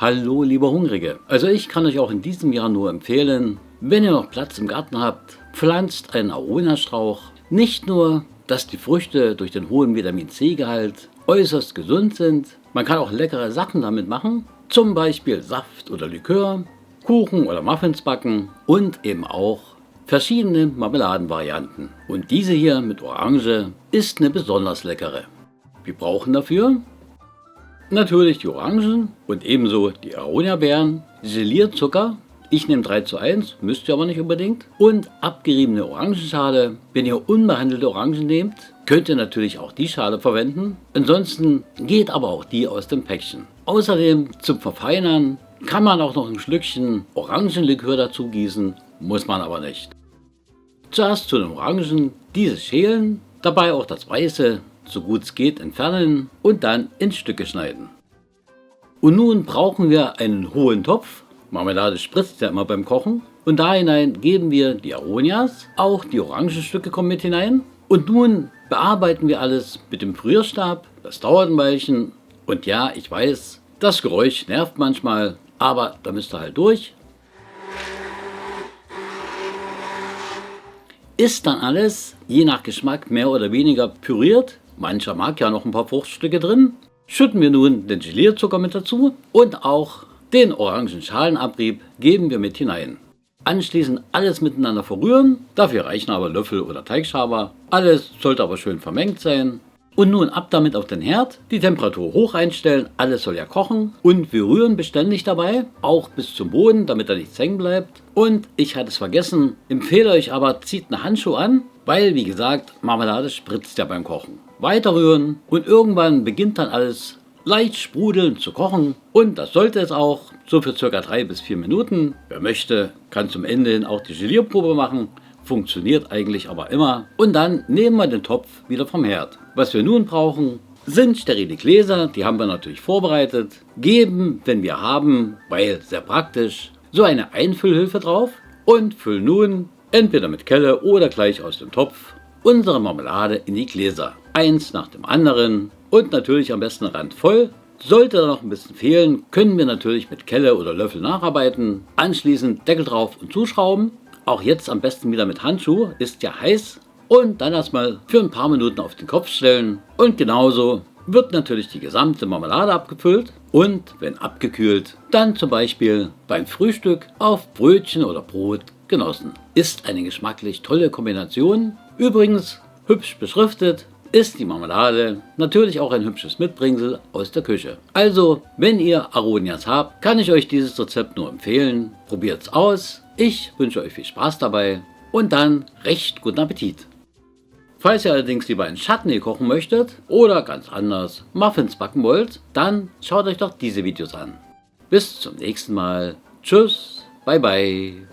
Hallo liebe Hungrige, also ich kann euch auch in diesem Jahr nur empfehlen, wenn ihr noch Platz im Garten habt, pflanzt einen Aronia-Strauch. Nicht nur, dass die Früchte durch den hohen Vitamin C-Gehalt äußerst gesund sind, man kann auch leckere Sachen damit machen, zum Beispiel Saft oder Likör, Kuchen oder Muffins backen und eben auch verschiedene Marmeladenvarianten. Und diese hier mit Orange ist eine besonders leckere. Wir brauchen dafür natürlich die Orangen und ebenso die Aronia-Beeren, Gelierzucker, ich nehme 3:1, müsst ihr aber nicht unbedingt, und abgeriebene Orangenschale. Wenn ihr unbehandelte Orangen nehmt, könnt ihr natürlich auch die Schale verwenden, ansonsten geht aber auch die aus dem Päckchen. Außerdem zum Verfeinern kann man auch noch ein Schlückchen Orangenlikör dazu gießen, muss man aber nicht. Zuerst zu den Orangen, diese schälen, dabei auch das Weiße, so gut es geht, entfernen und dann in Stücke schneiden. Und nun brauchen wir einen hohen Topf, Marmelade spritzt ja immer beim Kochen, und da hinein geben wir die Aronias, auch die Orangenstücke kommen mit hinein. Und nun bearbeiten wir alles mit dem Pürierstab, das dauert ein Weilchen und ja, ich weiß, das Geräusch nervt manchmal, aber da müsst ihr halt durch. Ist dann alles, je nach Geschmack, mehr oder weniger püriert. Mancher mag ja noch ein paar Fruchtstücke drin. Schütten wir nun den Gelierzucker mit dazu und auch den Orangenschalenabrieb geben wir mit hinein. Anschließend alles miteinander verrühren, dafür reichen aber Löffel oder Teigschaber. Alles sollte aber schön vermengt sein. Und nun ab damit auf den Herd, die Temperatur hoch einstellen, alles soll ja kochen und wir rühren beständig dabei, auch bis zum Boden, damit da nichts hängen bleibt. Und ich hatte es vergessen, empfehle euch aber, zieht einen Handschuh an, weil wie gesagt, Marmelade spritzt ja beim Kochen. Weiter rühren und irgendwann beginnt dann alles leicht sprudelnd zu kochen und das sollte es auch, so für ca. 3 bis 4 Minuten. Wer möchte, kann zum Ende hin auch die Gelierprobe machen. Funktioniert eigentlich aber immer. Und dann nehmen wir den Topf wieder vom Herd. Was wir nun brauchen, sind sterile Gläser, die haben wir natürlich vorbereitet. Geben, wenn wir haben, weil sehr praktisch, so eine Einfüllhilfe drauf und füllen nun entweder mit Kelle oder gleich aus dem Topf unsere Marmelade in die Gläser. Eins nach dem anderen und natürlich am besten randvoll. Sollte da noch ein bisschen fehlen, können wir natürlich mit Kelle oder Löffel nacharbeiten. Anschließend Deckel drauf und zuschrauben. Auch jetzt am besten wieder mit Handschuh, ist ja heiß. Und dann erstmal für ein paar Minuten auf den Kopf stellen. Und genauso wird natürlich die gesamte Marmelade abgefüllt. Und wenn abgekühlt, dann zum Beispiel beim Frühstück auf Brötchen oder Brot genossen. Ist eine geschmacklich tolle Kombination. Übrigens hübsch beschriftet ist die Marmelade natürlich auch ein hübsches Mitbringsel aus der Küche. Also, wenn ihr Aronias habt, kann ich euch dieses Rezept nur empfehlen. Probiert's aus. Ich wünsche euch viel Spaß dabei und dann recht guten Appetit. Falls ihr allerdings lieber in Chutney kochen möchtet oder ganz anders Muffins backen wollt, dann schaut euch doch diese Videos an. Bis zum nächsten Mal. Tschüss, bye bye.